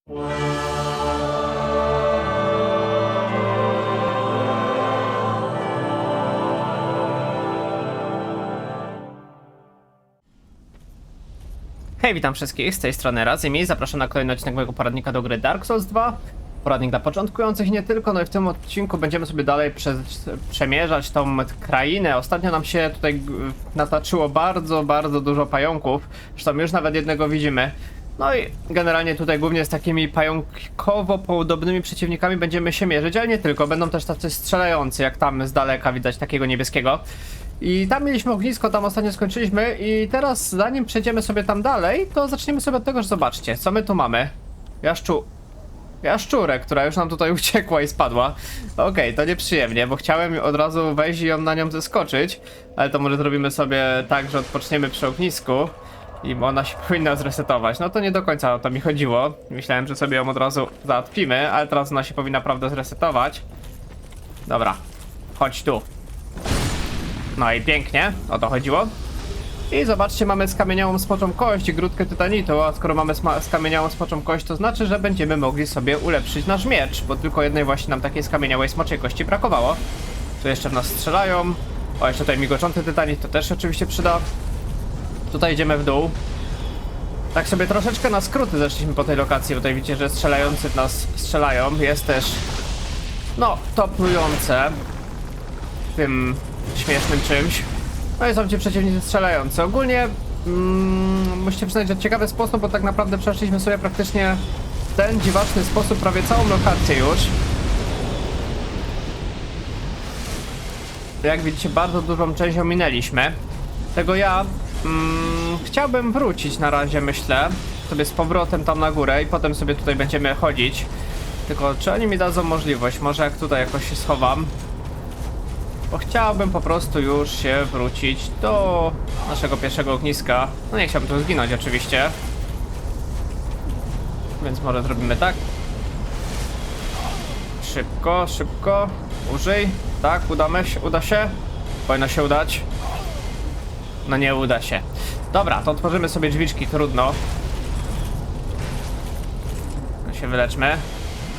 Hej, witam wszystkich, z tej strony Razimi, zapraszam na kolejny odcinek mojego poradnika do gry Dark Souls 2. Poradnik dla początkujących nie tylko, no i w tym odcinku będziemy sobie dalej przemierzać tą krainę. Ostatnio nam się tutaj nataczyło bardzo dużo pająków, zresztą już nawet jednego widzimy. No i generalnie tutaj głównie z takimi pająkowo-podobnymi przeciwnikami będziemy się mierzyć, ale nie tylko, będą też tacy strzelający, jak tam z daleka widać takiego niebieskiego. I tam mieliśmy ognisko, tam ostatnio skończyliśmy i teraz zanim przejdziemy sobie tam dalej, to zaczniemy sobie od tego, że zobaczcie, co my tu mamy. Jaszczurę, która już nam tutaj uciekła i spadła. Okej, to nieprzyjemnie, bo chciałem od razu wejść i na nią zeskoczyć, ale to może zrobimy sobie tak, że odpoczniemy przy ognisku i ona się powinna zresetować. No to nie do końca o to mi chodziło. Myślałem, że sobie ją od razu załatwimy, ale teraz ona się powinna prawda zresetować. Dobra, chodź tu. No i pięknie, o to chodziło. I zobaczcie, mamy skamieniałą smoczą kość i grudkę tytanitu, a skoro mamy skamieniałą smoczą kość, to znaczy, że będziemy mogli sobie ulepszyć nasz miecz, bo tylko jednej właśnie nam takiej skamieniałej smoczej kości brakowało. Tu jeszcze w nas strzelają. O, jeszcze tutaj migoczący tytanit, to też się oczywiście przyda. Tutaj idziemy w dół. Tak sobie troszeczkę na skróty zeszliśmy po tej lokacji, bo tutaj widzicie, że strzelający w nas strzelają. Jest też, no, toplujące tym śmiesznym czymś. No i są ci przeciwnicy strzelający. Ogólnie musicie przyznać, że ciekawy sposób, bo tak naprawdę przeszliśmy sobie praktycznie w ten dziwaczny sposób prawie całą lokację już. Jak widzicie, bardzo dużą część ominęliśmy. Tego ja chciałbym wrócić na razie, myślę, sobie z powrotem tam na górę i potem sobie tutaj będziemy chodzić. Tylko czy oni mi dadzą możliwość? Może jak tutaj jakoś się schowam? Bo chciałbym po prostu już się wrócić do naszego pierwszego ogniska. No nie chciałbym tu zginąć oczywiście. Więc może zrobimy tak. Szybko, szybko. Użyj. Tak, uda się. Powinno się udać. No nie uda się. Dobra, to otworzymy sobie drzwiczki, trudno. No się wyleczmy.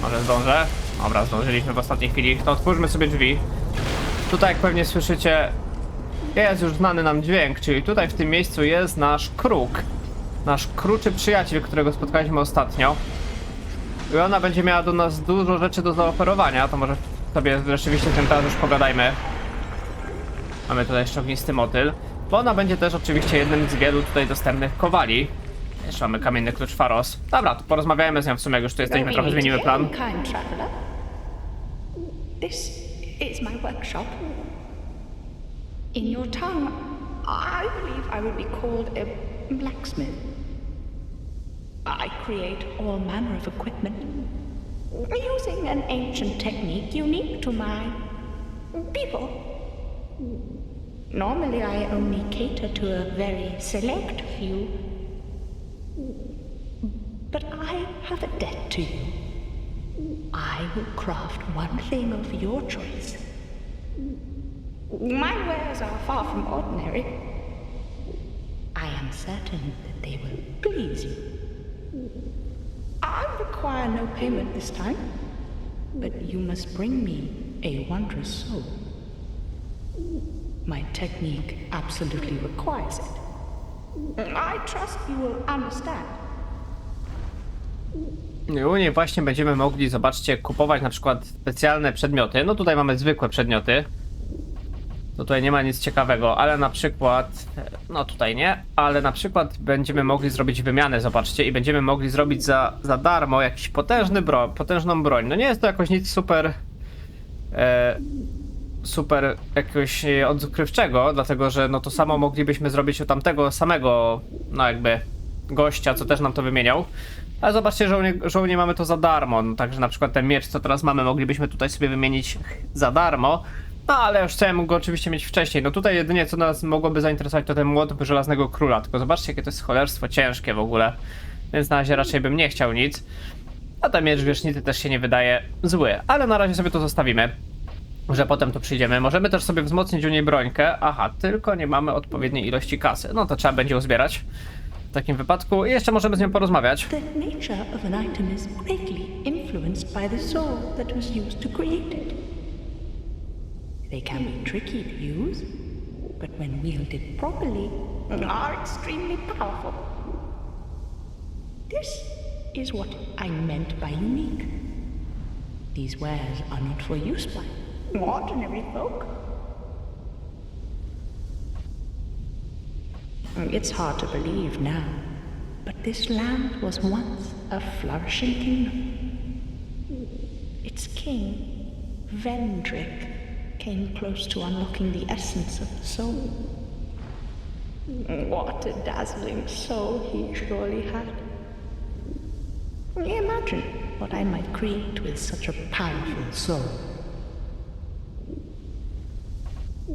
Może zdążę. Dobra, zdążyliśmy w ostatniej chwili. To otwórzmy sobie drzwi. Tutaj, jak pewnie słyszycie, jest już znany nam dźwięk, czyli tutaj w tym miejscu jest nasz kruk. Nasz kruczy przyjaciel, którego spotkaliśmy ostatnio. I ona będzie miała do nas dużo rzeczy do zaoferowania, to może sobie rzeczywiście tym teraz już pogadajmy. Mamy tutaj jeszcze ognisty motyl, bo ona będzie też oczywiście jednym z wielu tutaj dostępnych kowali. Jeszcze mamy kamienny klucz Pharos. Dobra, to porozmawiajmy z nią w sumie, jak już tu jesteśmy, trochę zmienimy plan. It's my workshop. In your tongue, I believe I would be called a blacksmith. I create all manner of equipment using an ancient technique unique to my people. Normally I only cater to a very select few, but I have a debt to you. I will craft one thing of your choice. My wares are far from ordinary. I am certain that they will please you. I require no payment this time, but you must bring me a wondrous soul. My technique absolutely requires it. I trust you will understand. U niej właśnie będziemy mogli, zobaczcie, kupować na przykład specjalne przedmioty. No tutaj mamy zwykłe przedmioty. Tutaj nie ma nic ciekawego, ale na przykład, no tutaj nie, ale na przykład będziemy mogli zrobić wymianę, zobaczcie, i będziemy mogli zrobić za darmo jakiś potężną broń. No nie jest to jakoś nic super jakiegoś odkrywczego, dlatego że no to samo moglibyśmy zrobić u tamtego samego, no jakby gościa, co też nam to wymieniał. Ale zobaczcie, że u niej mamy to za darmo, no, także na przykład ten miecz, co teraz mamy, moglibyśmy tutaj sobie wymienić za darmo. No ale już chciałem go oczywiście mieć wcześniej. No tutaj jedynie co nas mogłoby zainteresować, to ten młot Żelaznego Króla. Tylko zobaczcie, jakie to jest cholerstwo ciężkie w ogóle. Więc na razie raczej bym nie chciał nic. A ten miecz wierzchnity też się nie wydaje zły. Ale na razie sobie to zostawimy, że potem tu przyjdziemy. Możemy też sobie wzmocnić u niej brońkę. Aha, tylko nie mamy odpowiedniej ilości kasy. No to trzeba będzie uzbierać. takim wypadku i jeszcze możemy z nią porozmawiać. The nature of an item is greatly influenced by the soul that was used to create it. They can be tricky to use, but when wielded properly, are extremely powerful. This is what I meant by unique. These wares are not for use by ordinary folk. It's hard to believe now, but this land was once a flourishing kingdom. Its king, Vendrick, came close to unlocking the essence of the soul. What a dazzling soul he surely had. Imagine what I might create with such a powerful soul.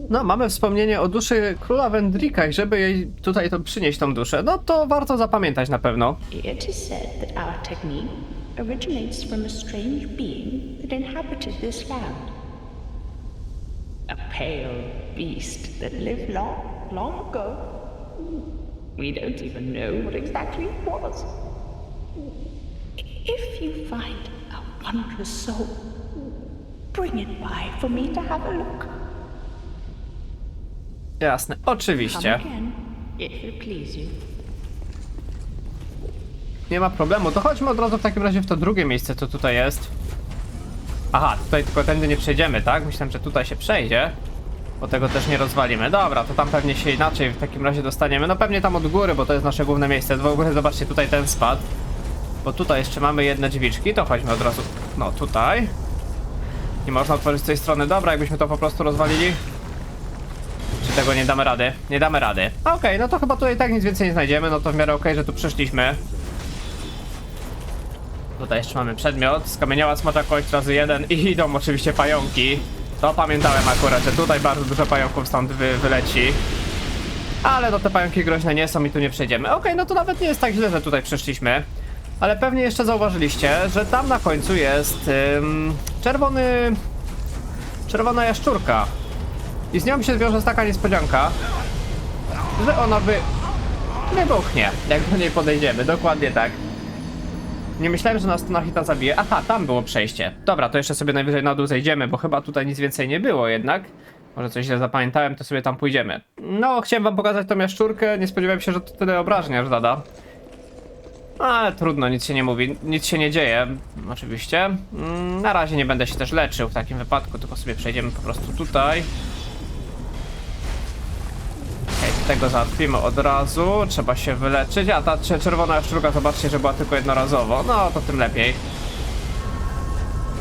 No, mamy wspomnienie o duszy króla Vendricka i żeby jej tutaj to przynieść tą duszę, no to warto zapamiętać na pewno. It is said that our technique originates from a strange being that inhabited this land. A pale beast that lived long, long ago. We don't even know what exactly it was. If you find a wondrous soul, bring it by for me to have a look. Jasne, Come oczywiście. again, if it please you. Nie ma problemu, to chodźmy od razu w takim razie w to drugie miejsce, co tutaj jest. Aha, tutaj tylko tędy nie przejdziemy, tak? Myślałem, że tutaj się przejdzie, bo tego też nie rozwalimy. Dobra, to tam pewnie się inaczej w takim razie dostaniemy. No pewnie tam od góry, bo to jest nasze główne miejsce. W ogóle zobaczcie, tutaj ten spad. Bo tutaj jeszcze mamy jedne drzwiczki, to chodźmy od razu, no tutaj. Nie można otworzyć z tej strony. Dobra, jakbyśmy to po prostu rozwalili. Czy tego nie damy rady? Nie damy rady. Okej, no to chyba tutaj tak nic więcej nie znajdziemy, no to w miarę okej, że tu przyszliśmy. Tutaj jeszcze mamy przedmiot, skamieniała smocza kość razy 1 i idą oczywiście pająki. To pamiętałem akurat, że tutaj bardzo dużo pająków stąd wyleci. Ale no te pająki groźne nie są i tu nie przejdziemy. Okej, no to nawet nie jest tak źle, że tutaj przyszliśmy. Ale pewnie jeszcze zauważyliście, że tam na końcu jest czerwona jaszczurka. I z nią się wiąże taka niespodzianka, że ona wybuchnie, jak do niej podejdziemy, dokładnie tak. Nie myślałem, że nas to na hita zabije. Aha, tam było przejście. Dobra, to jeszcze sobie najwyżej na dół zejdziemy, bo chyba tutaj nic więcej nie było jednak. Może coś źle zapamiętałem, to sobie tam pójdziemy. No, chciałem wam pokazać tą jaszczurkę, nie spodziewałem się, że to tyle obrażeń aż zada. Ale trudno, nic się nie mówi, nic się nie dzieje, oczywiście. Na razie nie będę się też leczył w takim wypadku, tylko sobie przejdziemy po prostu tutaj. Okej, tego załatwimy od razu, trzeba się wyleczyć, a ta czerwona jaszczurka, zobaczcie, że była tylko jednorazowo, no to tym lepiej.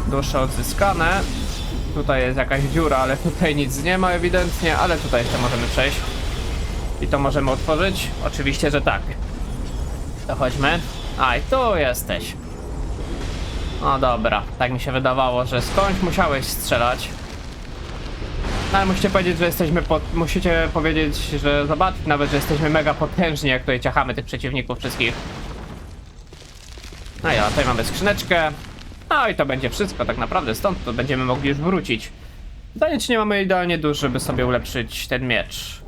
Dusze odzyskane. Tutaj jest jakaś dziura, ale tutaj nic nie ma ewidentnie, ale tutaj jeszcze możemy przejść. I to możemy otworzyć? Oczywiście, że tak. To chodźmy. Aj, tu jesteś. No dobra, tak mi się wydawało, że skądś musiałeś strzelać. No ale musicie powiedzieć, że jesteśmy musicie powiedzieć, że zobaczyć nawet, że jesteśmy mega potężni, jak tutaj ciachamy tych przeciwników wszystkich. No ja tutaj mamy skrzyneczkę. No i to będzie wszystko tak naprawdę, stąd to będziemy mogli już wrócić. Pytanie, czy nie mamy idealnie dużo, żeby sobie ulepszyć ten miecz.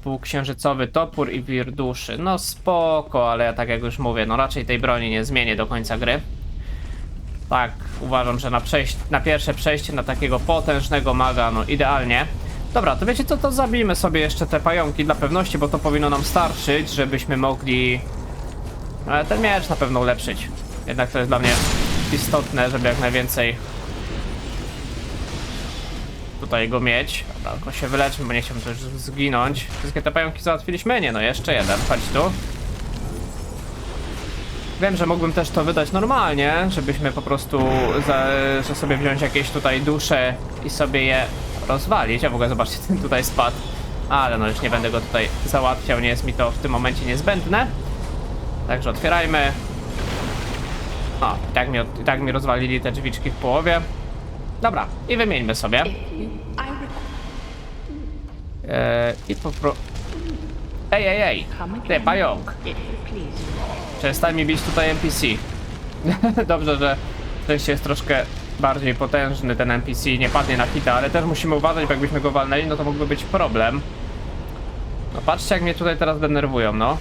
Półksiężycowy topór i wir duszy. No spoko, ale ja tak jak już mówię, no raczej tej broni nie zmienię do końca gry. Tak, uważam, że na pierwsze przejście na takiego potężnego maga, no idealnie. Dobra, to wiecie co, to zabijmy sobie jeszcze te pająki dla pewności, bo to powinno nam starczyć, żebyśmy mogli ten miecz na pewno ulepszyć. Jednak to jest dla mnie istotne, żeby jak najwięcej tutaj go mieć. Dobra, tylko się wyleczmy, bo nie chciałbym też zginąć. Wszystkie te pająki załatwiliśmy? Nie, no jeszcze jeden, chodź tu. Wiem, że mógłbym też to wydać normalnie, żebyśmy po prostu, że sobie wziąć jakieś tutaj dusze i sobie je rozwalić. A w ogóle zobaczcie, ten tutaj spadł. Ale no już nie będę go tutaj załatwiał, nie jest mi to w tym momencie niezbędne. Także otwierajmy. O, tak mi rozwalili te drzwiczki w połowie. Dobra, i wymieńmy sobie. I Ej, ty pająk. Przestań mi bić tutaj NPC. Dobrze, że szczęście jest troszkę bardziej potężny ten NPC, nie padnie na hita, ale też musimy uważać, bo jakbyśmy go walnęli, no to mógłby być problem. No patrzcie, jak mnie tutaj teraz denerwują, no.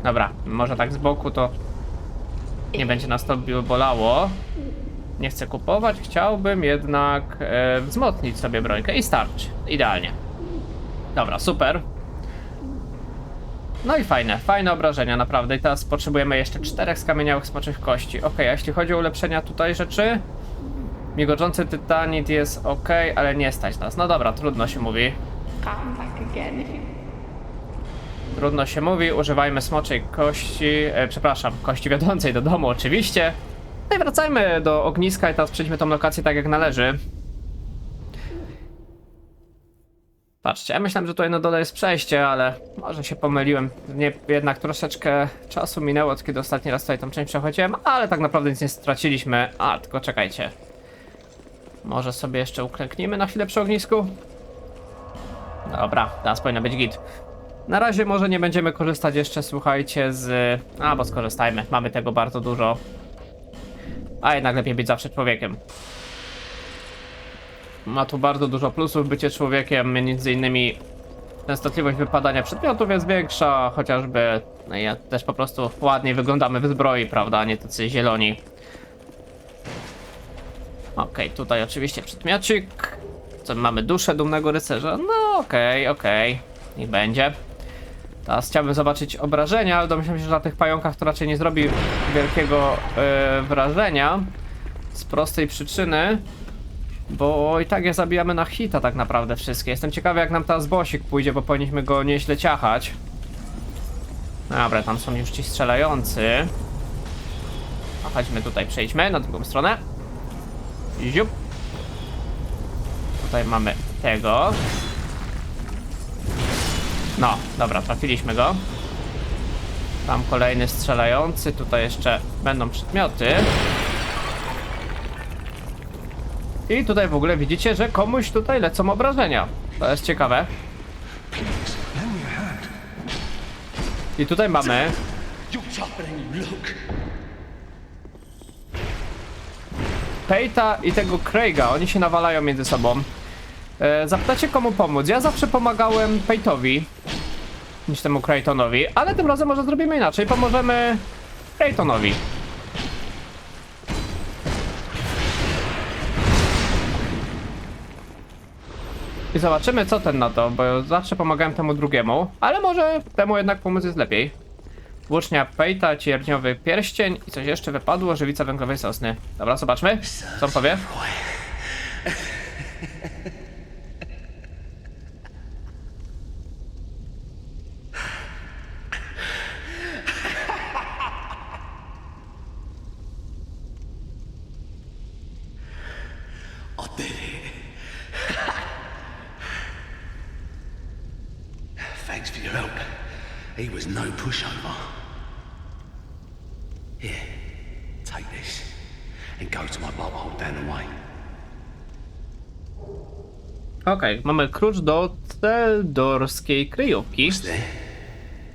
Dobra, może tak z boku to nie będzie nas to bolało. Nie chcę kupować, chciałbym jednak wzmocnić sobie brońkę i starczy. Idealnie. Dobra, super. No i fajne obrażenia, naprawdę. I teraz potrzebujemy jeszcze 4 skamieniałych smoczych kości. Ok, a jeśli chodzi o ulepszenia tutaj rzeczy, migoczący tytanit jest ok, ale nie stać nas. No dobra, trudno się mówi. Come back again if you... Trudno się mówi, używajmy smoczej kości, przepraszam, kości wiodącej do domu oczywiście. No i wracajmy do ogniska i teraz przejdźmy tą lokację tak jak należy. Patrzcie, ja myślałem, że tutaj na dole jest przejście, ale może się pomyliłem. Nie, jednak troszeczkę czasu minęło, od kiedy ostatni raz tutaj tą część przechodziłem, ale tak naprawdę nic nie straciliśmy. A, tylko czekajcie. Może sobie jeszcze uklęknijmy na chwilę przy ognisku? Dobra, teraz powinno być git. Na razie może nie będziemy korzystać jeszcze, słuchajcie, z... A, bo skorzystajmy, mamy tego bardzo dużo. A jednak lepiej być zawsze człowiekiem. Ma tu bardzo dużo plusów bycie człowiekiem, między innymi częstotliwość wypadania przedmiotów jest większa, chociażby no ja też po prostu ładniej wyglądamy w zbroi, prawda, a nie tacy zieloni. Okej, tutaj oczywiście przedmiocik. Co mamy? Duszę dumnego rycerza. No okej, niech będzie. Teraz chciałbym zobaczyć obrażenia, ale domyślam się, że na tych pająkach to raczej nie zrobi wielkiego wrażenia. Z prostej przyczyny, bo i tak je zabijamy na hita tak naprawdę wszystkie. Jestem ciekawy, jak nam teraz bossik pójdzie, bo powinniśmy go nieźle ciachać. Dobra, tam są już ci strzelający. A chodźmy tutaj, przejdźmy na drugą stronę. Ziup. Tutaj mamy tego. No, dobra, trafiliśmy go. Tam kolejny strzelający, tutaj jeszcze będą przedmioty. I tutaj w ogóle widzicie, że komuś tutaj lecą obrażenia. To jest ciekawe. I tutaj mamy... Peyta i tego Craiga, oni się nawalają między sobą. Zapytacie, komu pomóc? Ja zawsze pomagałem Peytowi niż temu Craytonowi, ale tym razem może zrobimy inaczej. Pomożemy Craytonowi. I zobaczymy, co ten na to, bo zawsze pomagałem temu drugiemu, ale może temu jednak pomóc jest lepiej. Włócznia Peyta, cierniowy pierścień i coś jeszcze wypadło, żywica węglowej sosny. Dobra, zobaczmy, co on powie. I did it. Thanks for your help. He was no pushover. Here, take this and go to my bubble down the way. Okej, mamy klucz do teldorskiej kryjówki. What's there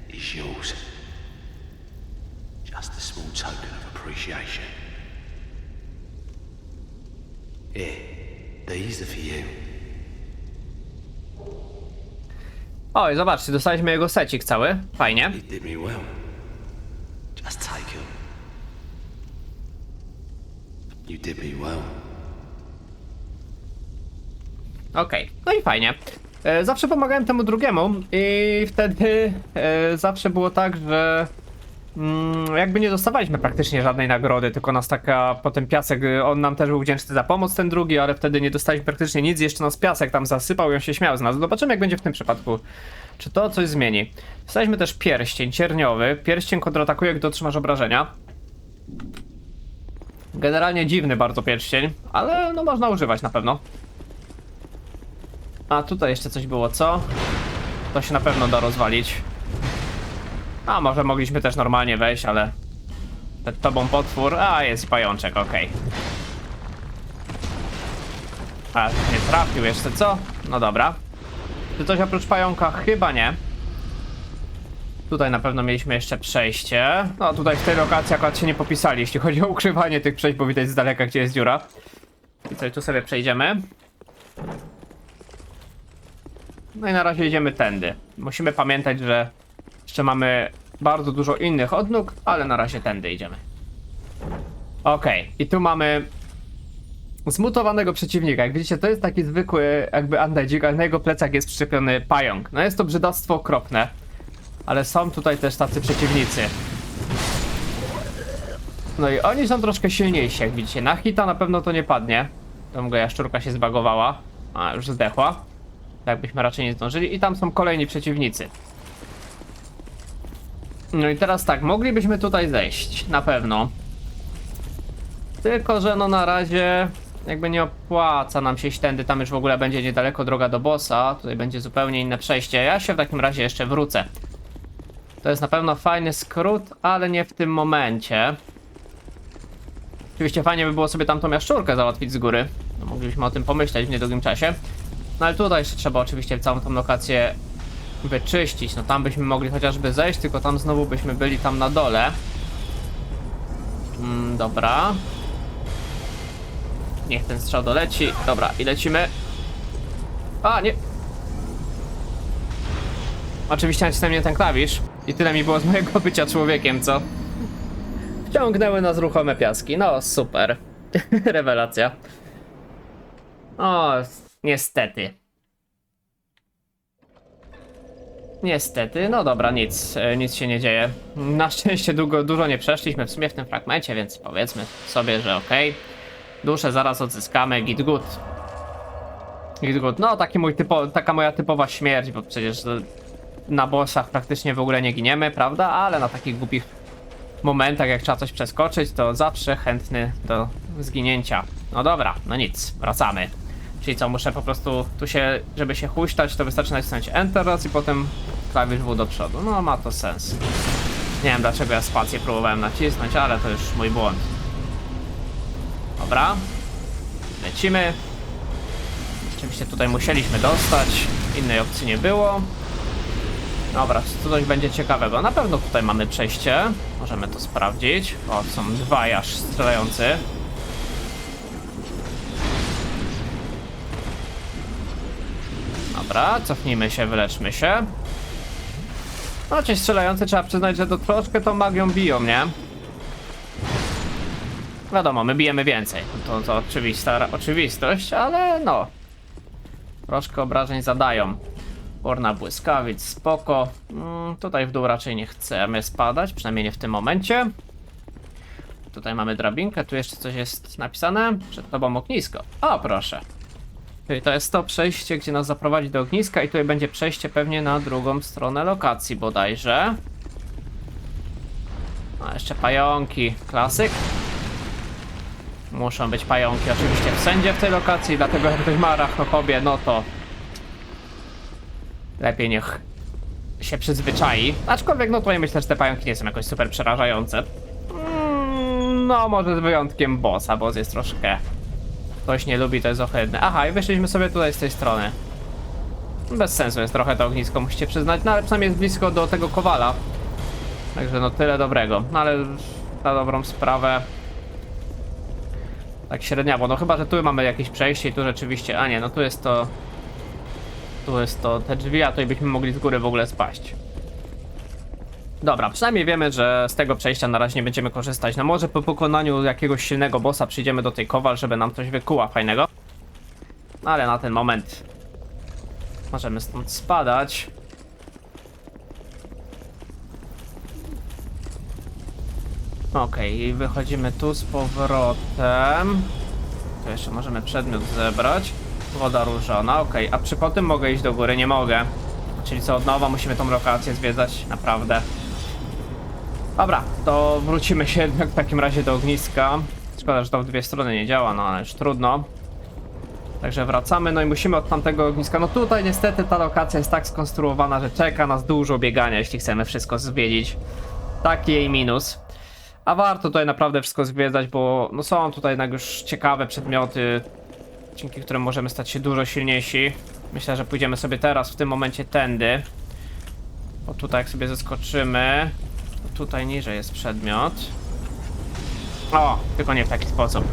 is yours. Just a small token of appreciation. Here, these are for you. Oj, zobaczcie, dostaliśmy jego secik cały. Fajnie. You did me well. Just take them. You did me well. Okej, no i fajnie. Zawsze pomagałem temu drugiemu i wtedy zawsze było tak, że jakby nie dostawaliśmy praktycznie żadnej nagrody, tylko nas taka potem piasek, on nam też był wdzięczny za pomoc, ten drugi, ale wtedy nie dostaliśmy praktycznie nic, jeszcze nas piasek tam zasypał i on się śmiał z nas. Zobaczymy, jak będzie w tym przypadku. Czy to coś zmieni? Dostaliśmy też pierścień cierniowy. Pierścień kontratakuje, gdy otrzymasz obrażenia. Generalnie dziwny bardzo pierścień, ale no można używać na pewno. A tutaj jeszcze coś było, co? To się na pewno da rozwalić. A może mogliśmy też normalnie wejść, ale... Przed tobą potwór, a jest pajączek, okej. A, nie trafił jeszcze, co? No dobra. Czy coś oprócz pająka? Chyba nie. Tutaj na pewno mieliśmy jeszcze przejście. No tutaj w tej lokacji akurat się nie popisali, jeśli chodzi o ukrywanie tych przejść, bo widać z daleka, gdzie jest dziura. I co, tu sobie przejdziemy. No i na razie idziemy tędy. Musimy pamiętać, że jeszcze mamy bardzo dużo innych odnóg, ale na razie tędy idziemy. Okej, i tu mamy zmutowanego przeciwnika. Jak widzicie, to jest taki zwykły jakby undeadzik, ale na jego plecach jest przyczepiony pająk. No jest to brzydactwo okropne, ale są tutaj też tacy przeciwnicy. No i oni są troszkę silniejsi, jak widzicie. Na hita na pewno to nie padnie. Tam go jaszczurka się zbagowała. A, już zdechła. Tak byśmy raczej nie zdążyli. I tam są kolejni przeciwnicy. No i teraz tak, moglibyśmy tutaj zejść, na pewno. Tylko że no na razie jakby nie opłaca nam się iść tędy, tam już w ogóle będzie niedaleko droga do bossa. Tutaj będzie zupełnie inne przejście. Ja się w takim razie jeszcze wrócę. To jest na pewno fajny skrót, ale nie w tym momencie. Oczywiście fajnie by było sobie tamtą jaszczurkę załatwić z góry. No, moglibyśmy o tym pomyśleć w niedługim czasie. No ale tutaj jeszcze trzeba oczywiście całą tą lokację wyczyścić. No tam byśmy mogli chociażby zejść, tylko tam znowu byśmy byli tam na dole. Dobra. Niech ten strzał doleci. Dobra, i lecimy. A, nie. Oczywiście nacisnąłem nie ten klawisz. I tyle mi było z mojego bycia człowiekiem, co? Wciągnęły nas ruchome piaski. No, super. Rewelacja. O, niestety. Niestety, no dobra, nic się nie dzieje. Na szczęście dużo nie przeszliśmy w sumie w tym fragmencie, więc powiedzmy sobie, że okej. Duszę zaraz odzyskamy, git good. Git good, no taka moja typowa śmierć, bo przecież na bossach praktycznie w ogóle nie giniemy, prawda? Ale na takich głupich momentach, jak trzeba coś przeskoczyć, to zawsze chętny do zginięcia. No dobra, no nic, wracamy. Czyli co, muszę po prostu tu się, żeby się huśtać, to wystarczy nacisnąć Enter raz i potem klawisz W do przodu. No ma to sens. Nie wiem dlaczego ja spację próbowałem nacisnąć, ale to już mój błąd. Dobra. Lecimy. Oczywiście tutaj musieliśmy dostać. Innej opcji nie było. Dobra, co coś będzie ciekawego. Na pewno tutaj mamy przejście. Możemy to sprawdzić. O, są dwa aż strzelający. Dobra, cofnijmy się, wyleczmy się. No, ci strzelający, trzeba przyznać, że to troszkę tą magią biją, nie? Wiadomo, my bijemy więcej. To oczywista oczywistość, ale no. Troszkę obrażeń zadają. Orna błyskawic, spoko. Tutaj w dół raczej nie chcemy spadać, przynajmniej nie w tym momencie. Tutaj mamy drabinkę, tu jeszcze coś jest napisane. Przed tobą ognisko. O, proszę. Czyli to jest to przejście, gdzie nas zaprowadzi do ogniska i tutaj będzie przejście pewnie na drugą stronę lokacji bodajże. A jeszcze pająki. Klasyk. Muszą być pająki oczywiście wszędzie w tej lokacji, dlatego jak ktoś ma arachnofobię, no to lepiej niech się przyzwyczai. Aczkolwiek no tutaj myślę, że te pająki nie są jakoś super przerażające. No może z wyjątkiem bossa, boss jest troszkę... Ktoś nie lubi, to jest ohydne. Aha, i wyszliśmy sobie tutaj z tej strony. Bez sensu jest trochę to ognisko, musicie przyznać, no ale przynajmniej jest blisko do tego kowala. Także no tyle dobrego. No ale na dobrą sprawę tak średniawo, no chyba, że tu mamy jakieś przejście i tu rzeczywiście, a nie, no tu jest to... Tu jest to te drzwi, a tutaj byśmy mogli z góry w ogóle spaść. Dobra, przynajmniej wiemy, że z tego przejścia na razie nie będziemy korzystać. No może po pokonaniu jakiegoś silnego bossa przyjdziemy do tej kowal, żeby nam coś wykuła fajnego. No ale na ten moment możemy stąd spadać. Okej, wychodzimy tu z powrotem. Tu jeszcze możemy przedmiot zebrać. Woda różana, okej, a przy potem mogę iść do góry? Nie mogę. Czyli co, od nowa musimy tą lokację zwiedzać, naprawdę. Dobra, to wrócimy się jednak w takim razie do ogniska. Szkoda, że to w dwie strony nie działa, no ale już trudno. Także wracamy, no i musimy od tamtego ogniska. No tutaj niestety ta lokacja jest tak skonstruowana, że czeka nas dużo biegania, jeśli chcemy wszystko zwiedzić. Taki jej minus. A warto tutaj naprawdę wszystko zwiedzać, bo no są tutaj jednak już ciekawe przedmioty, dzięki którym możemy stać się dużo silniejsi. Myślę, że pójdziemy sobie teraz w tym momencie tędy. Bo tutaj jak sobie zeskoczymy, to tutaj niżej jest przedmiot. O, tylko nie w taki sposób.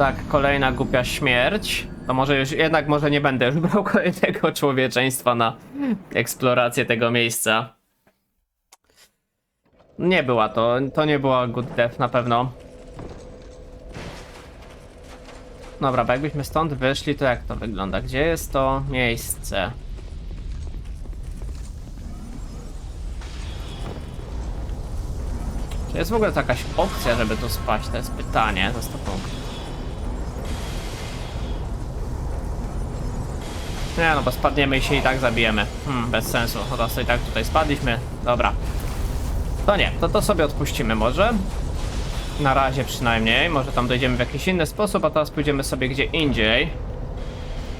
Tak, kolejna głupia śmierć. To może już, jednak może nie będę już brał kolejnego człowieczeństwa na eksplorację tego miejsca. Nie była to nie była good death na pewno. Dobra, bo jakbyśmy stąd wyszli, to jak to wygląda? Gdzie jest to miejsce? Czy jest w ogóle to jakaś opcja, żeby tu spaść? To jest pytanie za 100 punktów. Nie no, bo spadniemy i się i tak zabijemy. Bez sensu. Teraz i tak tutaj spadliśmy. Dobra. To nie, to sobie odpuścimy może. Na razie przynajmniej. Może tam dojdziemy w jakiś inny sposób, a teraz pójdziemy sobie gdzie indziej.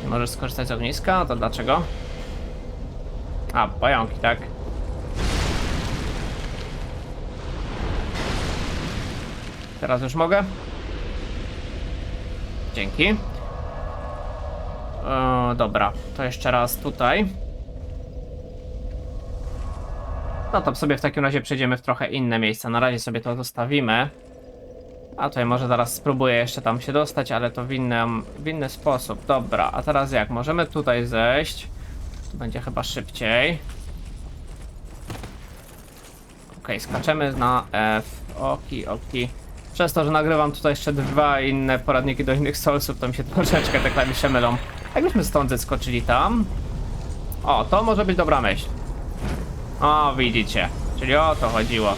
Nie możesz skorzystać z ogniska? To dlaczego? A, pająki, tak? Teraz już mogę? Dzięki. Dobra, to jeszcze raz tutaj. No to sobie w takim razie przejdziemy w trochę inne miejsca. Na razie sobie to zostawimy. A tutaj może zaraz spróbuję jeszcze tam się dostać, ale to w inny sposób. Dobra, a teraz jak? Możemy tutaj zejść. Tu będzie chyba szybciej. Okej, skaczemy na F. Oki. Przez to, że nagrywam tutaj jeszcze 2 inne poradniki do innych Soulsów, to mi się troszeczkę te klawisze mylą. Jakbyśmy stąd zeskoczyli tam. O, to może być dobra myśl. O, widzicie. Czyli o to chodziło.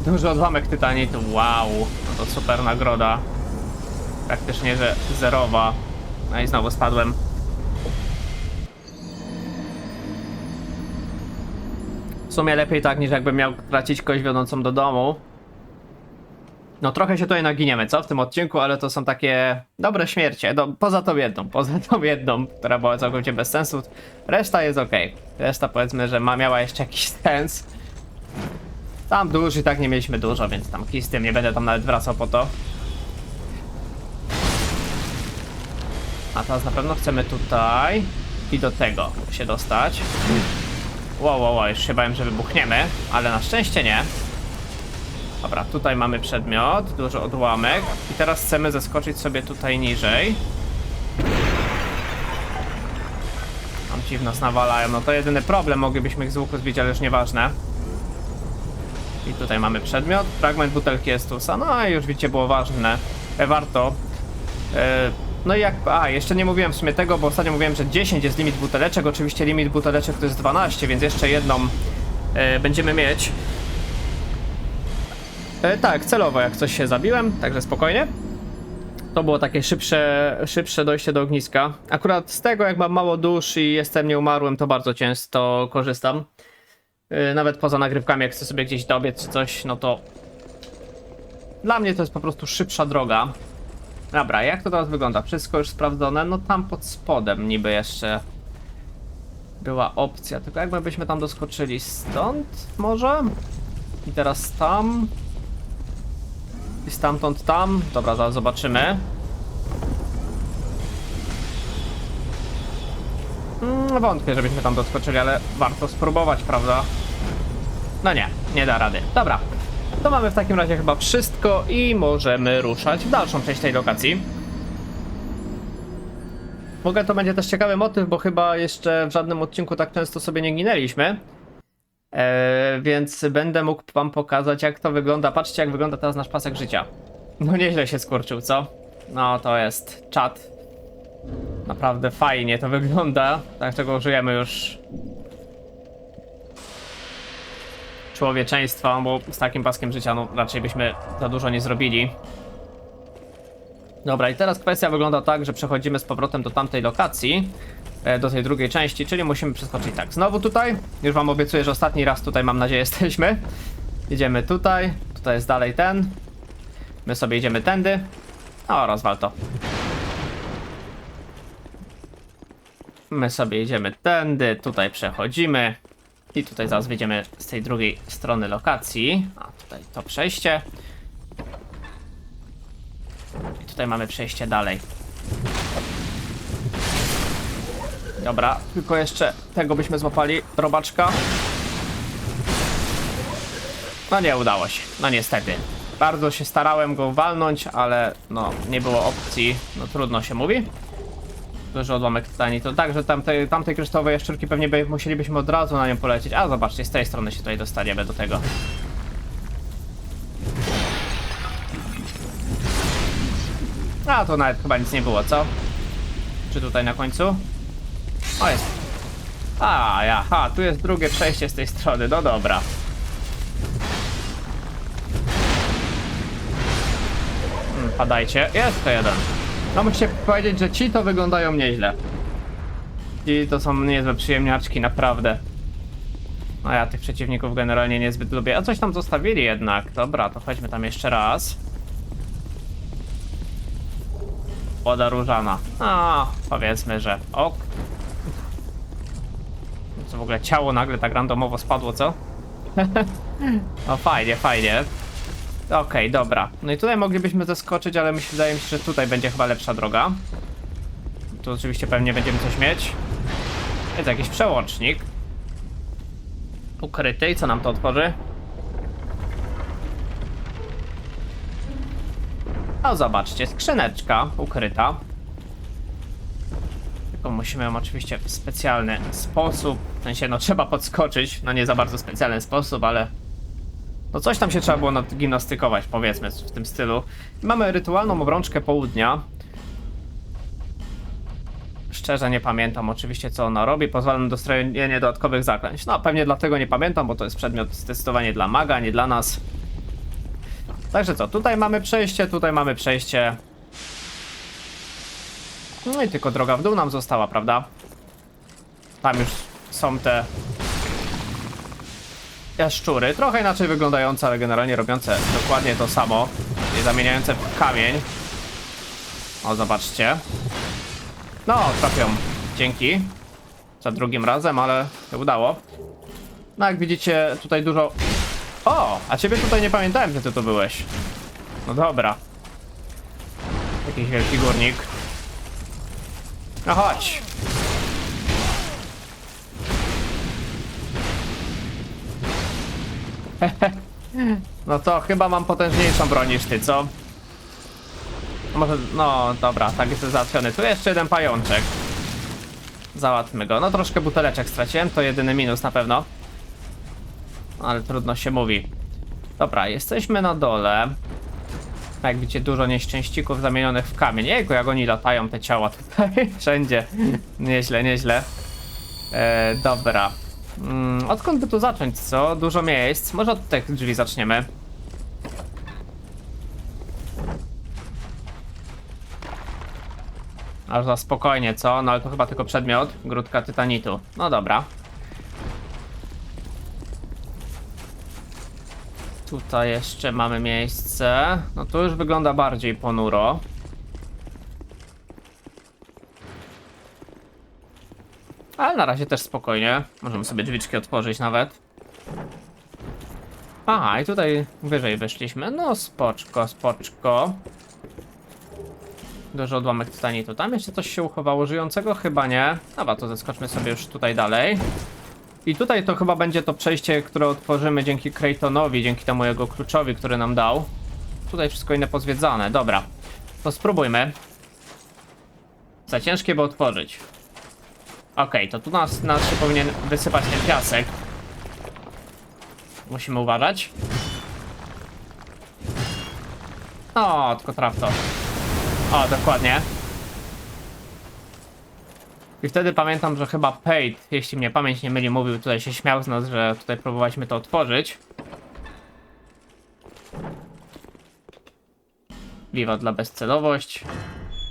Duży odłamek tytanitu, wow. No to super nagroda. Praktycznie, że zerowa. No i znowu spadłem. W sumie lepiej tak, niż jakbym miał tracić kość wiodącą do domu. No trochę się tutaj naginiemy, co? W tym odcinku, ale to są takie dobre śmiercie. Poza tą jedną, która była całkowicie bez sensu. Reszta jest ok. Reszta powiedzmy, że miała jeszcze jakiś sens. Tam dusz i tak nie mieliśmy dużo, więc tam kij z tym, nie będę tam nawet wracał po to. A teraz na pewno chcemy tutaj i do tego się dostać. Wow, już się bałem, że wybuchniemy, ale na szczęście nie. Dobra, tutaj mamy przedmiot, duży odłamek i teraz chcemy zeskoczyć sobie tutaj niżej. Tam ci w nas nawalają, no to jedyny problem, moglibyśmy ich z łuku zbić, ale już nieważne. I tutaj mamy przedmiot, fragment butelki Estusa, no i już widzicie, było ważne, warto. No i jak, jeszcze nie mówiłem w sumie tego, bo ostatnio mówiłem, że 10 jest limit buteleczek, oczywiście limit buteleczek to jest 12, więc jeszcze jedną będziemy mieć. Tak, celowo jak coś się zabiłem, także spokojnie. To było takie szybsze dojście do ogniska. Akurat z tego, jak mam mało dusz i jestem nieumarłym, to bardzo często korzystam. Nawet poza nagrywkami, jak chcę sobie gdzieś dobiec czy coś, no to dla mnie to jest po prostu szybsza droga. Dobra, jak to teraz wygląda? Wszystko już sprawdzone? No tam pod spodem niby jeszcze była opcja, tylko jakbyśmy tam doskoczyli stąd może? I teraz tam. I stamtąd tam. Dobra, zaraz zobaczymy. Wątpię, żebyśmy tam doskoczyli, ale warto spróbować, prawda? No nie da rady. Dobra, to mamy w takim razie chyba wszystko i możemy ruszać w dalszą część tej lokacji. W ogóle to będzie też ciekawy motyw, bo chyba jeszcze w żadnym odcinku tak często sobie nie ginęliśmy. Więc będę mógł wam pokazać, jak to wygląda. Patrzcie, jak wygląda teraz nasz pasek życia. No nieźle się skurczył, co? No to jest czat. Naprawdę fajnie to wygląda. Tak, czego użyjemy już człowieczeństwa, bo z takim paskiem życia no raczej byśmy za dużo nie zrobili. Dobra, i teraz kwestia wygląda tak, że przechodzimy z powrotem do tamtej lokacji, do tej drugiej części, czyli musimy przeskoczyć tak, znowu tutaj. Już wam obiecuję, że ostatni raz tutaj, mam nadzieję, jesteśmy. Idziemy tutaj, tutaj jest dalej ten. My sobie idziemy tędy. O, rozwal to. My sobie idziemy tędy, tutaj przechodzimy. I tutaj zaraz wyjdziemy z tej drugiej strony lokacji. A tutaj to przejście. I tutaj mamy przejście dalej. Dobra, tylko jeszcze tego byśmy złapali, robaczka. No nie udało się, no niestety. Bardzo się starałem go walnąć, ale no nie było opcji. No trudno się mówi. Duży odłamek tytanitu. Także tamtej kryształowej jaszczurki pewnie musielibyśmy od razu na nią polecieć. A zobaczcie, z tej strony się tutaj dostaniemy do tego. A to nawet chyba nic nie było, co? Czy tutaj na końcu? O, jest. Tu jest drugie przejście z tej strony, no dobra. Padajcie, jest to jeden. No musicie powiedzieć, że ci to wyglądają nieźle. Ci to są niezłe przyjemniaczki, naprawdę. No ja tych przeciwników generalnie niezbyt lubię. A coś tam zostawili jednak. Dobra, to chodźmy tam jeszcze raz. Woda różana. A, powiedzmy, że ok. Co w ogóle ciało nagle tak randomowo spadło, co? No fajnie, fajnie. Okej, dobra. No i tutaj moglibyśmy zeskoczyć, ale wydaje mi się, że tutaj będzie chyba lepsza droga. Tu oczywiście pewnie będziemy coś mieć. Jest jakiś przełącznik. Ukryty i co nam to otworzy? O, zobaczcie, skrzyneczka ukryta. Tylko musimy ją oczywiście w specjalny sposób, w sensie no trzeba podskoczyć, no nie za bardzo specjalny sposób, ale no coś tam się trzeba było nadgimnastykować, powiedzmy, w tym stylu. Mamy rytualną obrączkę południa. Szczerze nie pamiętam oczywiście co ona robi, pozwala na dostrojenie dodatkowych zaklęć. No pewnie dlatego nie pamiętam, bo to jest przedmiot zdecydowanie dla maga, nie dla nas. Także co, tutaj mamy przejście, tutaj mamy przejście. No i tylko droga w dół nam została, prawda? Tam już są te jaszczury, trochę inaczej wyglądające, ale generalnie robiące dokładnie to samo. I zamieniające w kamień. O, zobaczcie. No, trafią. Dzięki. Za drugim razem, ale się udało. No, jak widzicie, tutaj dużo... O, a ciebie tutaj nie pamiętałem, że ty tu byłeś. No dobra. Jakiś wielki górnik. No chodź. No to chyba mam potężniejszą broń niż ty, co? Może, no dobra, tak jest załatwiony. Tu jeszcze jeden pajączek. Załatwmy go. No troszkę buteleczek straciłem, to jedyny minus na pewno. Ale trudno się mówi. Dobra, jesteśmy na dole. Jak widzicie, dużo nieszczęścików zamienionych w kamień. Jejku, jak oni latają, te ciała tutaj wszędzie. Nieźle, nieźle. Dobra. Odkąd by tu zacząć, co? Dużo miejsc. Może od tych drzwi zaczniemy. Aż za spokojnie, co? No ale to chyba tylko przedmiot. Grudka tytanitu. No dobra. Tutaj jeszcze mamy miejsce. No tu już wygląda bardziej ponuro. Ale na razie też spokojnie. Możemy sobie drzwiczki otworzyć nawet. Aha, i tutaj wyżej weszliśmy. No spoczko, spoczko. Duży odłamek tytanitu. Tam jeszcze coś się uchowało żyjącego? Chyba nie. Dobra, to zeskoczmy sobie już tutaj dalej. I tutaj to chyba będzie to przejście, które otworzymy dzięki Kraytonowi, dzięki temu jego kluczowi, który nam dał. Tutaj wszystko inne pozwiedzane. Dobra, to spróbujmy. Za ciężkie, by otworzyć. Okej, to tu nas się powinien wysypać ten piasek. Musimy uważać. O, tylko traf to. O, dokładnie. I wtedy pamiętam, że chyba Pate, jeśli mnie pamięć nie myli, mówił, tutaj się śmiał z nas, że tutaj próbowaliśmy to otworzyć. Wiwat dla bezcelowość.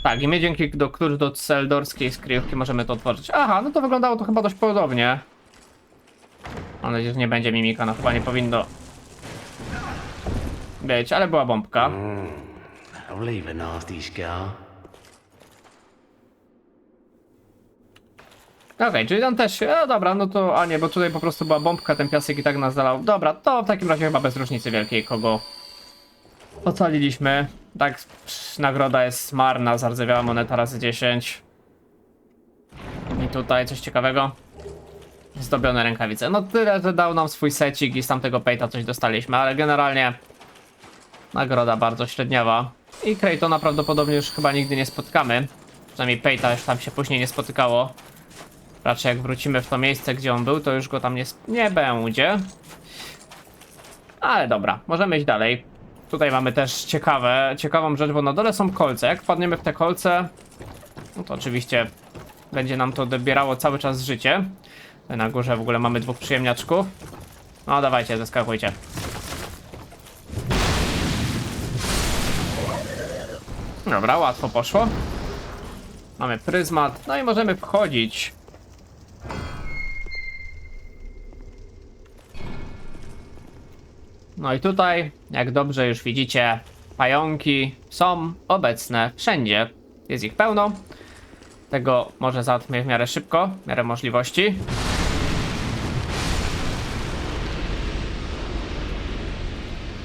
Tak, i my dzięki klucz do celdorskiej skryjówki możemy to otworzyć. Aha, no to wyglądało to chyba dość podobnie. Mam nadzieję, że nie będzie mimika, no chyba nie powinno być, ale była bombka. I'll leave a nasty scar. Okej, czyli tam też się... dobra, no to... A nie, bo tutaj po prostu była bombka, ten piasek i tak nas zalał. Dobra, to w takim razie chyba bez różnicy wielkiej, kogo ocaliliśmy. Tak, nagroda jest marna, zardzewiała moneta razy 10. I tutaj coś ciekawego. Zdobione rękawice. No tyle, że dał nam swój secik i z tamtego pejta coś dostaliśmy, ale generalnie... Nagroda bardzo średniawa. I Kraytona prawdopodobnie już chyba nigdy nie spotkamy. Przynajmniej Peyta już tam się później nie spotykało. Raczej jak wrócimy w to miejsce, gdzie on był, to już go tam nie będzie. Ale dobra, możemy iść dalej. Tutaj mamy też ciekawą rzecz, bo na dole są kolce. Jak wpadniemy w te kolce, no to oczywiście będzie nam to dobierało cały czas życie. Tutaj na górze w ogóle mamy 2 przyjemniaczków. No dawajcie, zeskakujcie. Dobra, łatwo poszło. Mamy pryzmat, no i możemy wchodzić. No i tutaj, jak dobrze już widzicie, pająki są obecne wszędzie. Jest ich pełno. Tego może załatwimy w miarę szybko, w miarę możliwości.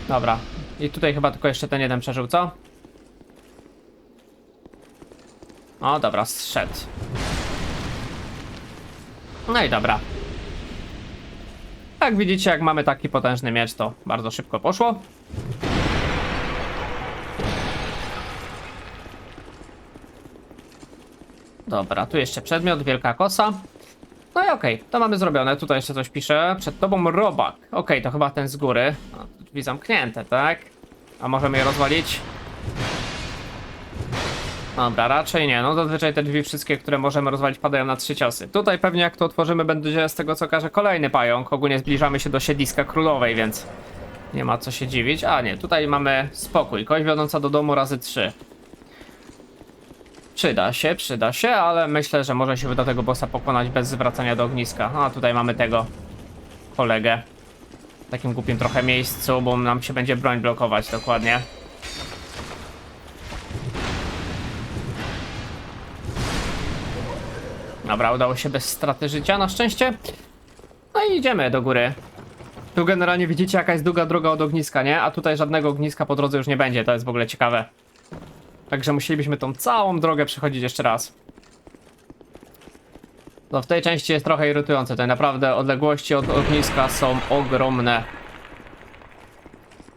Dobra. I tutaj chyba tylko jeszcze ten jeden przeżył, co? O, dobra, zszedł. No i dobra. Jak widzicie, jak mamy taki potężny miecz, to bardzo szybko poszło. Dobra, tu jeszcze przedmiot, wielka kosa. No i okej, to mamy zrobione. Tutaj jeszcze coś pisze. Przed tobą robak. Okej, to chyba ten z góry. No, drzwi zamknięte, tak? A możemy je rozwalić? Dobra, raczej nie. No zazwyczaj te drzwi wszystkie, które możemy rozwalić, padają na 3 ciosy. Tutaj pewnie jak to otworzymy, będzie z tego co każe kolejny pająk. Ogólnie zbliżamy się do siedliska królowej, więc nie ma co się dziwić. A nie, tutaj mamy spokój. Kość wiodąca do domu razy 3. Przyda się, ale myślę, że może się uda tego bossa pokonać bez zwracania do ogniska. A tutaj mamy tego kolegę. W takim głupim trochę miejscu, bo nam się będzie broń blokować dokładnie. Dobra, udało się bez straty życia na szczęście. No i idziemy do góry. Tu generalnie widzicie, jaka jest długa droga od ogniska, nie? A tutaj żadnego ogniska po drodze już nie będzie, to jest w ogóle ciekawe. Także musielibyśmy tą całą drogę przechodzić jeszcze raz. No w tej części jest trochę irytujące, tutaj naprawdę odległości od ogniska są ogromne.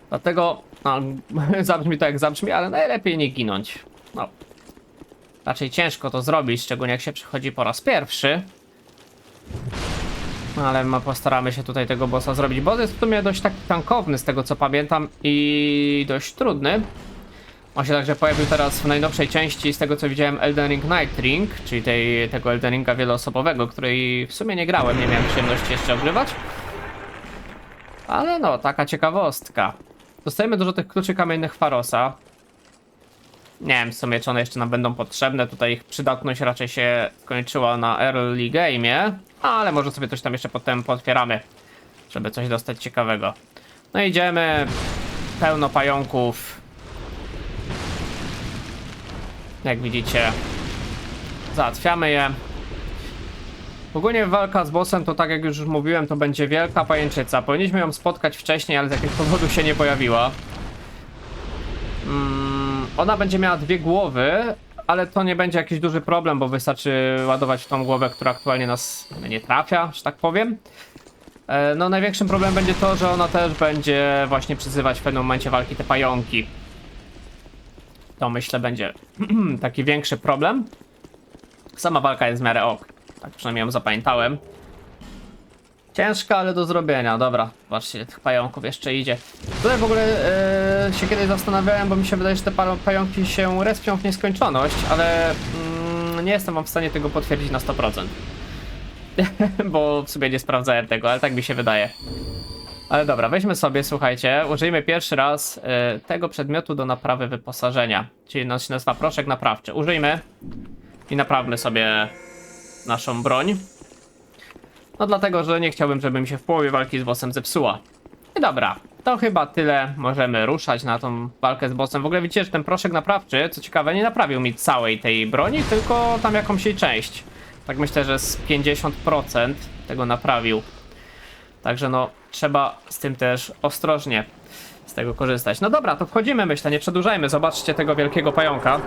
Dlatego, no, zabrzmi to jak zabrzmi, ale najlepiej nie ginąć. No. Raczej ciężko to zrobić, szczególnie jak się przychodzi po raz pierwszy. No, ale postaramy się tutaj tego bossa zrobić. Boss jest w sumie dość taki tankowny z tego co pamiętam i dość trudny. On się także pojawił teraz w najnowszej części, z tego co widziałem, Elden Ring Night Ring, czyli tego Elden Ringa wieloosobowego, której w sumie nie grałem, nie miałem przyjemności jeszcze ogrywać. Ale no, taka ciekawostka. Dostajemy dużo tych kluczy kamiennych Pharosa. Nie wiem w sumie, czy one jeszcze nam będą potrzebne. Tutaj ich przydatność raczej się skończyła na early game'ie, ale może sobie coś tam jeszcze potem potwieramy, żeby coś dostać ciekawego. No idziemy, pełno pająków. Jak widzicie, załatwiamy je. Ogólnie walka z bossem to, tak jak już mówiłem, to będzie wielka pajęczyca. Powinniśmy ją spotkać wcześniej, ale z jakiegoś powodu się nie pojawiła. Ona będzie miała 2 głowy, ale to nie będzie jakiś duży problem, bo wystarczy ładować w tą głowę, która aktualnie nas nie trafia, że tak powiem. No największym problemem będzie to, że ona też będzie właśnie przyzywać w pewnym momencie walki te pająki. To myślę będzie taki większy problem. Sama walka jest w miarę ok. Tak przynajmniej ją zapamiętałem. Ciężka, ale do zrobienia. Dobra, zobaczcie, tych pająków jeszcze idzie. Tutaj w ogóle się kiedyś zastanawiałem, bo mi się wydaje, że te pająki się respią w nieskończoność, ale nie jestem wam w stanie tego potwierdzić na 100%. Bo w sobie nie sprawdzałem tego, ale tak mi się wydaje. Ale dobra, weźmy sobie, słuchajcie, użyjmy pierwszy raz tego przedmiotu do naprawy wyposażenia. Czyli się nazywa proszek naprawczy. Użyjmy i naprawmy sobie naszą broń. No dlatego, że nie chciałbym, żeby mi się w połowie walki z bossem zepsuła. I dobra, to chyba tyle. Możemy ruszać na tą walkę z bossem. W ogóle widzicie, że ten proszek naprawczy, co ciekawe, nie naprawił mi całej tej broni, tylko tam jakąś jej część. Tak myślę, że z 50% tego naprawił. Także no, trzeba z tym też ostrożnie z tego korzystać. No dobra, to wchodzimy, myślę, nie przedłużajmy. Zobaczcie tego wielkiego pająka.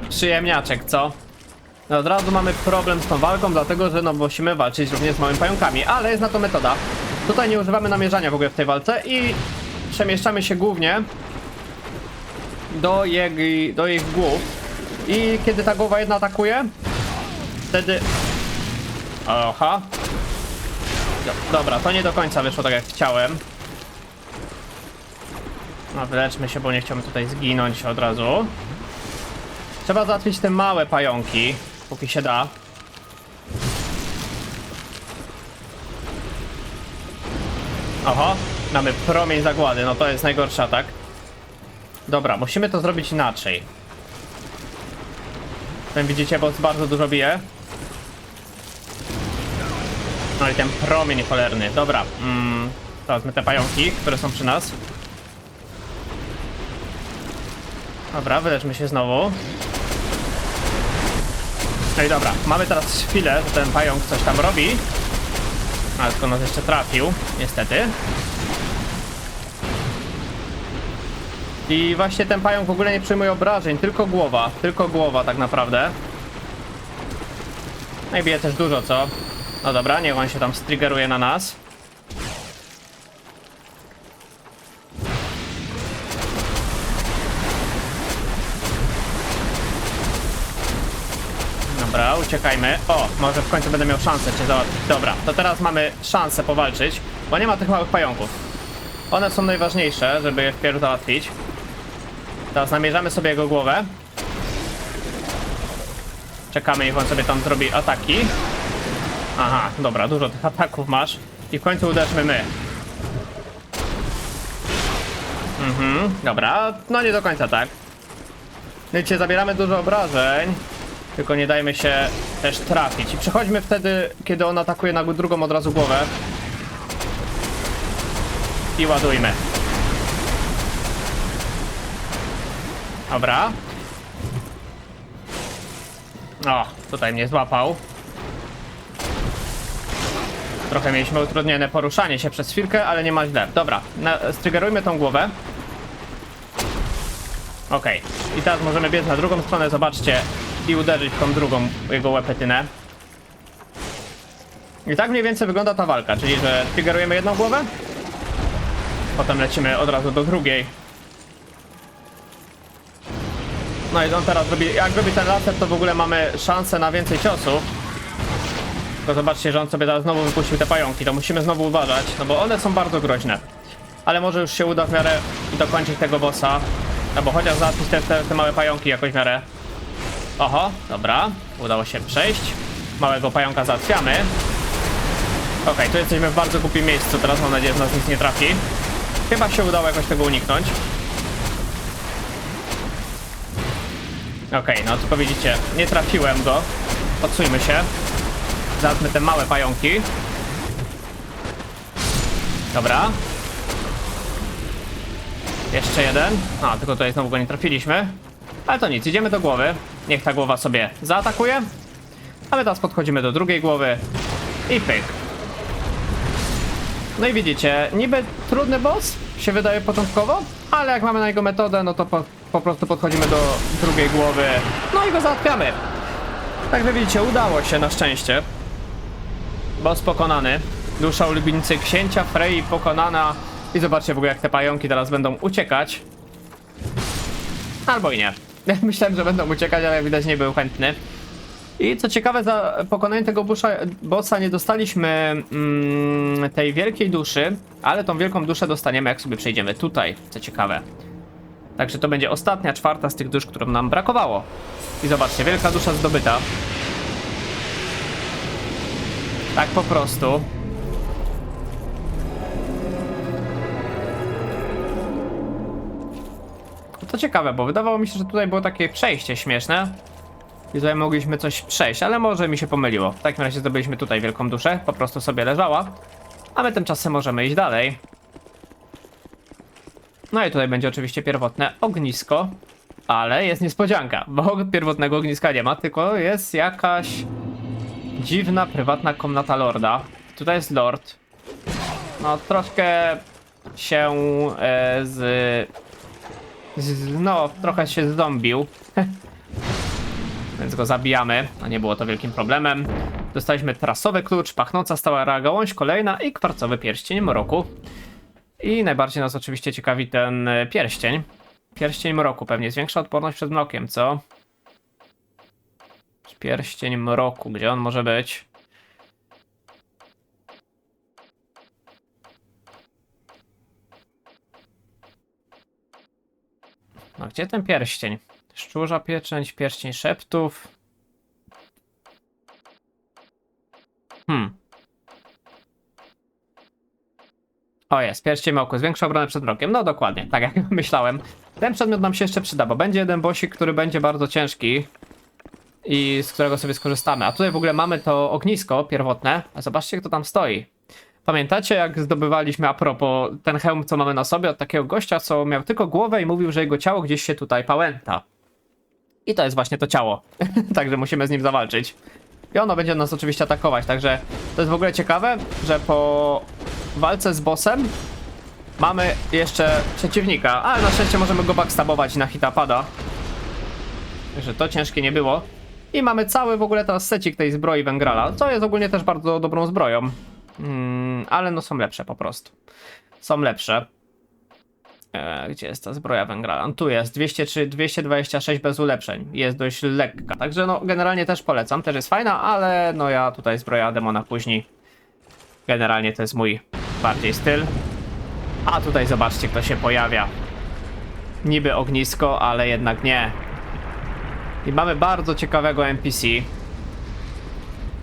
Przyjemniaczek, co? No od razu mamy problem z tą walką, dlatego że no musimy walczyć również z małymi pająkami, ale jest na to metoda. Tutaj nie używamy namierzania w ogóle w tej walce i przemieszczamy się głównie do ich głów. I kiedy ta głowa jedna atakuje, wtedy... Oha. Dobra, to nie do końca wyszło tak jak chciałem. No wyleczmy się, bo nie chciałbym tutaj zginąć od razu. Trzeba załatwić te małe pająki, póki się da. Oho, mamy promień zagłady, no to jest najgorszy atak. Dobra, musimy to zrobić inaczej. Ten widzicie, bo bardzo dużo bije. No i ten promień cholerny, dobra. Teraz my te pająki, które są przy nas. Dobra, wyleczmy się znowu. No i dobra, mamy teraz chwilę, że ten pająk coś tam robi. Ale tylko nas jeszcze trafił, niestety. I właśnie ten pająk w ogóle nie przyjmuje obrażeń, tylko głowa tak naprawdę. No i bije też dużo, co? No dobra, niech on się tam striggeruje na nas. Dobra, uciekajmy. O, może w końcu będę miał szansę cię załatwić. Dobra, to teraz mamy szansę powalczyć, bo nie ma tych małych pająków. One są najważniejsze, żeby je wpierw załatwić. Teraz namierzamy sobie jego głowę. Czekamy, niech on sobie tam zrobi ataki. Aha, dobra, dużo tych ataków masz. I w końcu uderzmy my. Dobra, no nie do końca tak. Wiecie, zabieramy dużo obrażeń. Tylko nie dajmy się też trafić. I przechodźmy wtedy, kiedy on atakuje na drugą od razu głowę. I ładujmy. Dobra. O, tutaj mnie złapał. Trochę mieliśmy utrudnione poruszanie się przez chwilkę, ale nie ma źle. Dobra, striggerujmy tą głowę. Okej. I teraz możemy biec na drugą stronę, zobaczcie. I uderzyć w tą drugą jego łepetynę. I tak mniej więcej wygląda ta walka, czyli że triggerujemy jedną głowę. Potem lecimy od razu do drugiej. No i on teraz robi, jak robi ten laser, to w ogóle mamy szansę na więcej ciosów. Tylko zobaczcie, że on sobie teraz znowu wypuścił te pająki, to musimy znowu uważać, no bo one są bardzo groźne. Ale może już się uda w miarę dokończyć tego bossa. Albo chociaż załatwić te małe pająki jakoś w miarę. Oho, dobra, udało się przejść. Małego pająka załatwiamy. Okej, tu jesteśmy w bardzo głupim miejscu, teraz mam nadzieję, że nas nic nie trafi. Chyba się udało jakoś tego uniknąć. Okej, no tylko widzicie, nie trafiłem go. Odsuńmy się. Załatwmy te małe pająki. Dobra. Jeszcze jeden. A, tylko tutaj znowu go nie trafiliśmy. Ale to nic, idziemy do głowy. Niech ta głowa sobie zaatakuje. A my teraz podchodzimy do drugiej głowy. I pyk. No i widzicie, niby trudny boss się wydaje początkowo, ale jak mamy na jego metodę, no to po prostu podchodzimy do drugiej głowy. No i go załatwiamy. Także widzicie, udało się na szczęście. Boss pokonany. Dusza ulubieńcy księcia Frey pokonana. I zobaczcie w ogóle, jak te pająki teraz będą uciekać. Albo i nie. Myślałem, że będą uciekać, ale widać nie był chętny. I co ciekawe, za pokonanie tego bossa nie dostaliśmy tej wielkiej duszy, ale tą wielką duszę dostaniemy, jak sobie przejdziemy tutaj, co ciekawe. Także to będzie ostatnia, czwarta z tych dusz, którą nam brakowało. I zobaczcie, wielka dusza zdobyta. Tak po prostu. To ciekawe, bo wydawało mi się, że tutaj było takie przejście śmieszne. I tutaj mogliśmy coś przejść, ale może mi się pomyliło. W takim razie zdobyliśmy tutaj wielką duszę, po prostu sobie leżała. A my tymczasem możemy iść dalej. No i tutaj będzie oczywiście pierwotne ognisko. Ale jest niespodzianka, bo pierwotnego ogniska nie ma, tylko jest jakaś dziwna, prywatna komnata lorda. Tutaj jest lord. No troszkę się no trochę się zdombił. więc go zabijamy, a nie było to wielkim problemem. Dostaliśmy trasowy klucz, pachnąca stała gałąź kolejna i kwarcowy pierścień mroku. I najbardziej nas oczywiście ciekawi ten pierścień. Pierścień mroku pewnie zwiększa odporność przed mrokiem, co? Pierścień mroku, gdzie on może być? No gdzie ten pierścień? Szczurza pieczęć, pierścień szeptów. O jest, pierścień mroku, zwiększa obronę przed mrokiem. No dokładnie, tak jak myślałem. Ten przedmiot nam się jeszcze przyda, bo będzie jeden bossik, który będzie bardzo ciężki. I z którego sobie skorzystamy. A tutaj w ogóle mamy to ognisko pierwotne. A zobaczcie, kto tam stoi. Pamiętacie, jak zdobywaliśmy, a propos, ten hełm, co mamy na sobie od takiego gościa, co miał tylko głowę i mówił, że jego ciało gdzieś się tutaj pałęta. I to jest właśnie to ciało. Także musimy z nim zawalczyć. I ono będzie nas oczywiście atakować, także to jest w ogóle ciekawe, że po walce z bossem mamy jeszcze przeciwnika, ale na szczęście możemy go backstabować i na hita pada. Także to ciężkie nie było. I mamy cały w ogóle teraz secik tej zbroi Wengrala, co jest ogólnie też bardzo dobrą zbroją. Ale no są lepsze po prostu. Są lepsze. Gdzie jest ta zbroja Wengrala? Tu jest 203, 226 bez ulepszeń. Jest dość lekka. Także no generalnie też polecam. Też jest fajna, ale no ja tutaj zbroja demona później. Generalnie to jest mój bardziej styl. A tutaj zobaczcie, kto się pojawia. Niby ognisko, ale jednak nie. I mamy bardzo ciekawego NPC.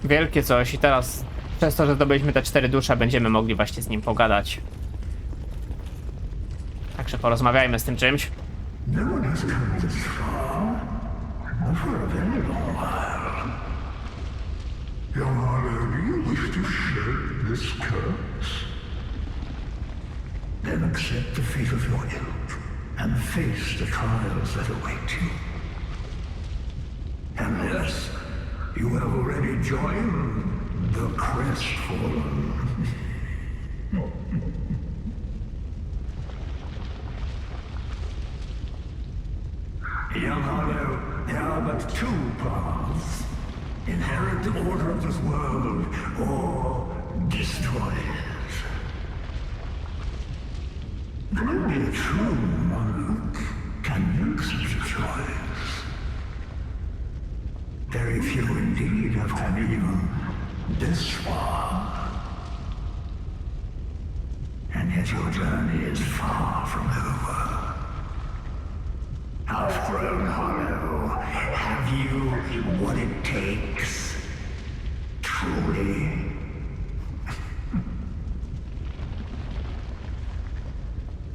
Wielkie coś i teraz przez to, że zdobyliśmy te 4 dusze, będziemy mogli właśnie z nim pogadać. Także porozmawiajmy z tym czymś. No one has come this far, not for a very long while. Young Harlow, do you wish to shed this curse? Then accept the fate of your ilk and face the trials that await you. Unless you have already joined the Crestfallen. Young Harlow, there are but two paths. Inherit the order of this world, or destroy it. Only a true monarch can make such a choice. Very few indeed have come even this far. And yet your journey is far from over. Half-grown Hollow, have you what it takes? Truly?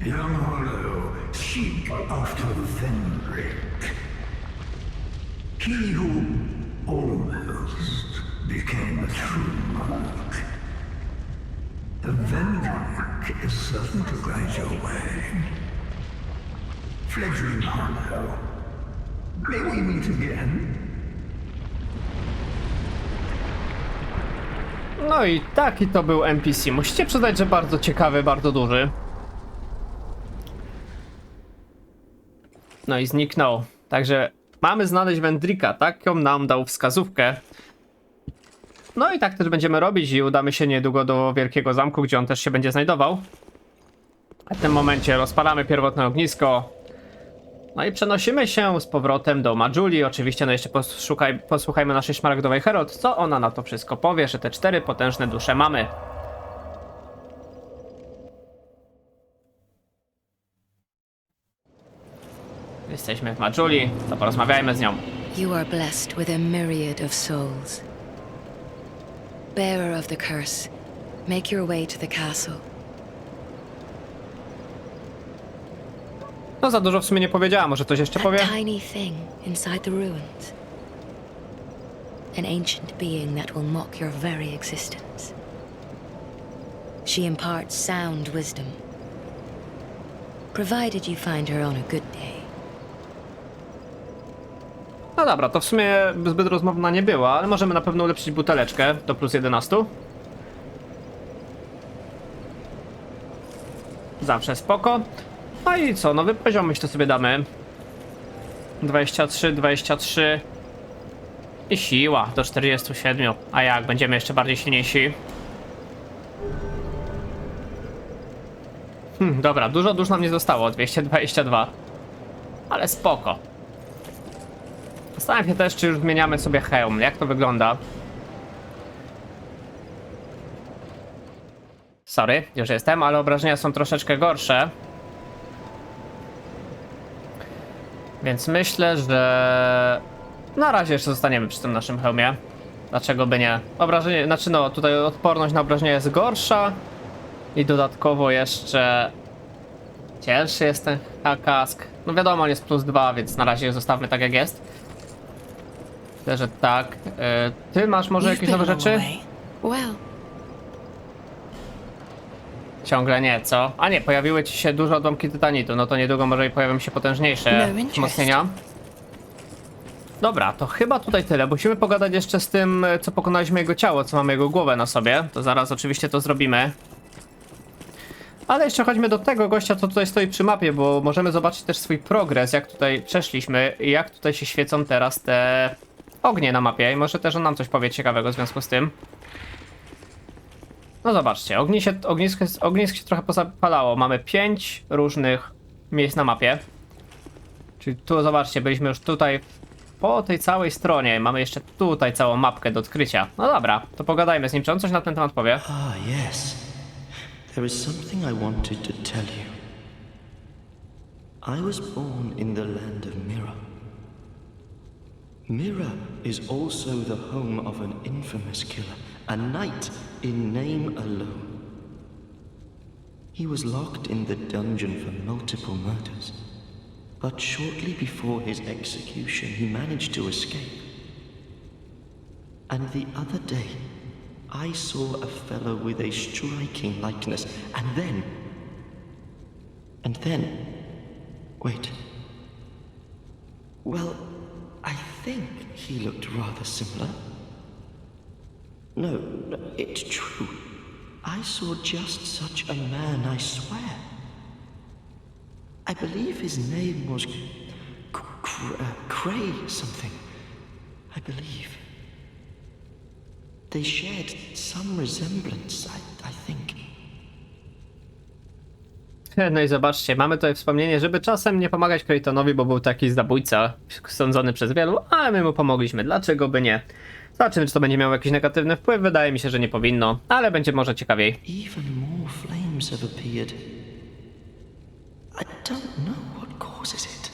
Young Hollow, seek after Vendrick. He who almost became a true monarch. The Vendrick is certain to guide your way. Fledgling Hollow, may we meet again? No i taki to był NPC. Musicie przyznać, że bardzo ciekawy, bardzo duży. No i zniknął. Także mamy znaleźć Vendricka, taką nam dał wskazówkę. No i tak też będziemy robić i udamy się niedługo do Wielkiego Zamku, gdzie on też się będzie znajdował. W tym momencie rozpalamy pierwotne ognisko. No i przenosimy się z powrotem do Majuli. Oczywiście no jeszcze posłuchajmy naszej szmaragdowej Herod, co ona na to wszystko powie, że te 4 potężne dusze mamy. Jesteśmy w Majuli, to porozmawiajmy z nią. You are blessed with a myriad of souls. Bearer of the curse, make your way to the castle. No za dużo w sumie nie powiedziała, może coś jeszcze powie? That tiny thing inside the ruins. An ancient being that will mock your very existence. She imparts sound wisdom, provided you find her on a good day. No dobra, to w sumie zbyt rozmowna nie była, ale możemy na pewno ulepszyć buteleczkę do plus 11. Zawsze spoko. No i co, nowy poziom myślę sobie damy. 23, 23. I siła do 47. A jak, będziemy jeszcze bardziej silniejsi. Dobra, dużo dusz nam nie zostało. 222. Ale spoko. Zastanawiam się też, czy już zmieniamy sobie hełm. Jak to wygląda? Sorry, już jestem, ale obrażenia są troszeczkę gorsze. Więc myślę, że na razie jeszcze zostaniemy przy tym naszym hełmie. Dlaczego by nie? Obrażenie, znaczy no, tutaj odporność na obrażenia jest gorsza. I dodatkowo jeszcze cięższy jest ten kask. No wiadomo, on jest +2, więc na razie zostawmy tak jak jest. Myślę, że tak. Ty masz może jakieś nowe rzeczy? Well, Ciągle nie, co? A nie, pojawiły ci się duże odłamki tytanitu, no to niedługo może i pojawią się potężniejsze No interest. wzmocnienia. Dobra, to chyba tutaj tyle. Musimy pogadać jeszcze z tym, co pokonaliśmy jego ciało, co mamy jego głowę na sobie. To zaraz oczywiście to zrobimy. Ale jeszcze chodźmy do tego gościa, co tutaj stoi przy mapie, bo możemy zobaczyć też swój progres, jak tutaj przeszliśmy i jak tutaj się świecą teraz te ognie na mapie. I może też on nam coś powie ciekawego w związku z tym. No zobaczcie, ognisko się trochę pozapalało. Mamy 5 różnych miejsc na mapie. Czyli tu zobaczcie, byliśmy już tutaj po tej całej stronie. Mamy jeszcze tutaj całą mapkę do odkrycia. No dobra, to pogadajmy z nim, czy on coś na ten temat powie. Ah, yes. There is something I wanted to tell you. I was born in the land of Mira. Mira is also the home of an infamous killer, a knight in name alone. He was locked in the dungeon for multiple murders, but shortly before his execution, he managed to escape. And the other day, I saw a fellow with a striking likeness, and then, wait. Well, I think he looked rather similar. No, it's true. I saw just such a man, I swear. I believe his name was Cray something. I believe. They shared some resemblance, I think. No i zobaczcie, mamy tutaj wspomnienie, żeby czasem nie pomagać Claytonowi, bo był taki zabójca, sądzony przez wielu, ale my mu pomogliśmy. Dlaczego by nie? Zobaczymy, czy to będzie miało jakiś negatywny wpływ. Wydaje mi się, że nie powinno, ale będzie może ciekawiej. Even more flames have appeared. I don't know what causes it.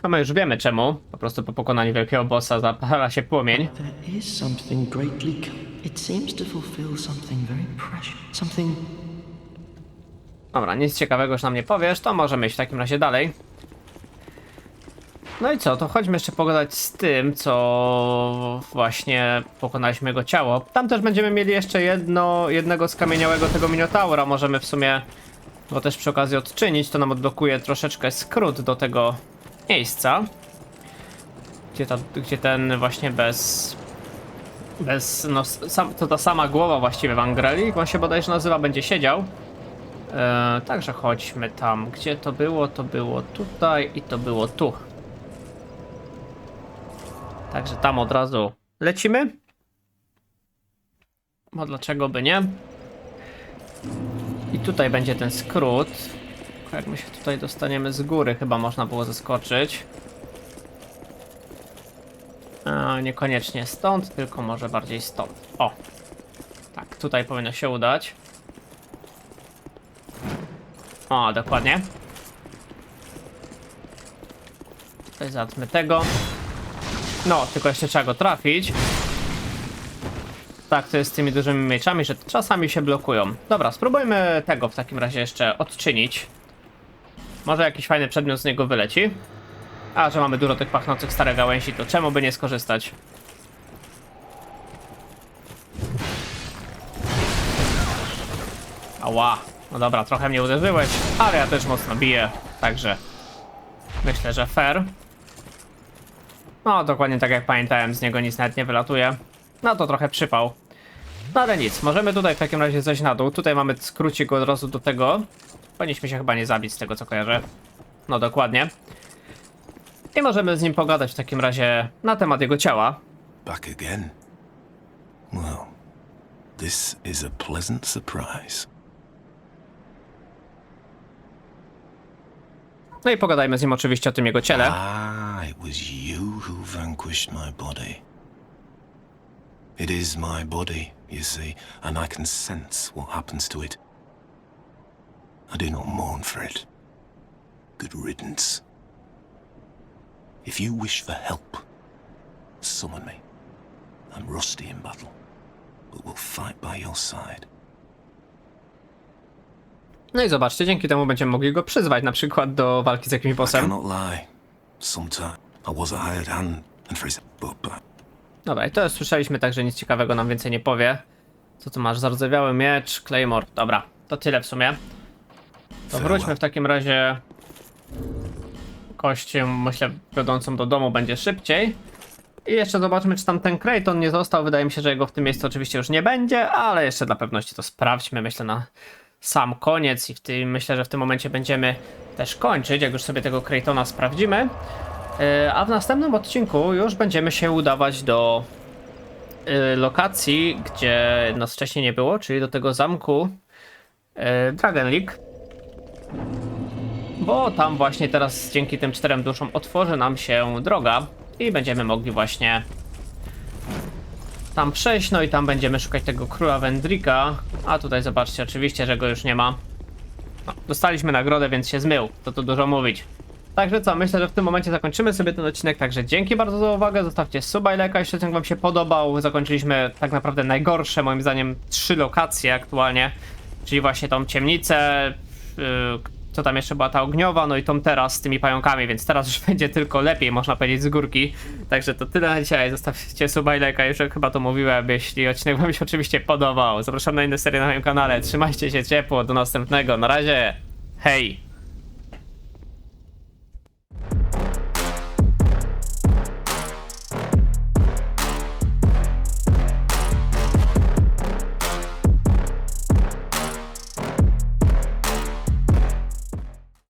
A my już wiemy czemu. Po prostu po pokonaniu wielkiego bossa zapala się płomień. There is something greatly. It seems to fulfill something very precious. Something. Dobra, nic ciekawego już nam nie powiesz, to możemy iść w takim razie dalej. No i co, to chodźmy jeszcze pogadać z tym, co właśnie pokonaliśmy jego ciało. Tam też będziemy mieli jeszcze jednego skamieniałego tego minotaura. Możemy w sumie go też przy okazji odczynić, to nam odblokuje troszeczkę skrót do tego miejsca. Gdzie ten właśnie to ta sama głowa właściwie w Angreli, jak on się bodajże nazywa, będzie siedział. Także chodźmy tam. Gdzie to było? To było tutaj i to było tu. Także tam od razu lecimy. Bo dlaczego by nie? I tutaj będzie ten skrót. Jak my się tutaj dostaniemy z góry, chyba można było zeskoczyć. Niekoniecznie stąd, tylko może bardziej stąd. O! Tak, tutaj powinno się udać. O, dokładnie. Tutaj załatwmy tego. No, tylko jeszcze trzeba go trafić. Tak, to jest z tymi dużymi mieczami, że czasami się blokują. Dobra, spróbujmy tego w takim razie jeszcze odczynić. Może jakiś fajny przedmiot z niego wyleci. A, że mamy dużo tych pachnących starych gałęzi, to czemu by nie skorzystać? Ała. No dobra, trochę mnie uderzyłeś, ale ja też mocno biję, także myślę, że fair. No, dokładnie tak jak pamiętałem, z niego nic nawet nie wylatuje. No to trochę przypał. No ale nic, możemy tutaj w takim razie zejść na dół. Tutaj mamy skrócik od razu do tego. Powinniśmy się chyba nie zabić z tego, co kojarzę. No dokładnie. I możemy z nim pogadać w takim razie na temat jego ciała. Back again? Well, this is a pleasant surprise. No i pogadajmy z nim oczywiście o tym jego ciele. It was you who vanquished my body. It is my body, you see, and I can sense what happens to it. I do not mourn for it. Good riddance. If you wish for help, summon me. I'm rusty in battle, but will fight by your side. No i zobaczcie, dzięki temu będziemy mogli go przyzwać na przykład do walki z jakimś I bossem. cannot lie. Sometimes I was a hired hand and for his but Dobra, i to już słyszeliśmy, także nic ciekawego nam więcej nie powie. Co tu masz? Zardzewiały miecz, Claymore. Dobra, to tyle w sumie. To wróćmy w takim razie. Kością, myślę, wiodącą do domu będzie szybciej. I jeszcze zobaczmy, czy tam ten Creighton nie został. Wydaje mi się, że jego w tym miejscu oczywiście już nie będzie, ale jeszcze dla pewności to sprawdźmy, myślę, na sam koniec. I myślę, że w tym momencie będziemy też kończyć, jak już sobie tego Creightona sprawdzimy. A w następnym odcinku już będziemy się udawać do lokacji, gdzie nas wcześniej nie było, czyli do tego zamku Dragon Lake. Bo tam właśnie teraz dzięki tym 4 duszom otworzy nam się droga i będziemy mogli właśnie tam przejść, no i tam będziemy szukać tego króla Vendrika. A tutaj zobaczcie, oczywiście, że go już nie ma. No, dostaliśmy nagrodę, więc się zmył, to tu dużo mówić. Także co, myślę, że w tym momencie zakończymy sobie ten odcinek, także dzięki bardzo za uwagę, zostawcie suba i lajka, jeśli odcinek wam się podobał. Zakończyliśmy tak naprawdę najgorsze, moim zdaniem, 3 lokacje aktualnie, czyli właśnie tą ciemnicę, co tam jeszcze była ta ogniowa, no i tą teraz z tymi pająkami, więc teraz już będzie tylko lepiej, można powiedzieć, z górki. Także to tyle na dzisiaj, zostawcie suba i lajka, już chyba to mówiłem, jeśli odcinek wam się oczywiście podobał. Zapraszam na inne serie na moim kanale, trzymajcie się ciepło, do następnego, na razie, hej!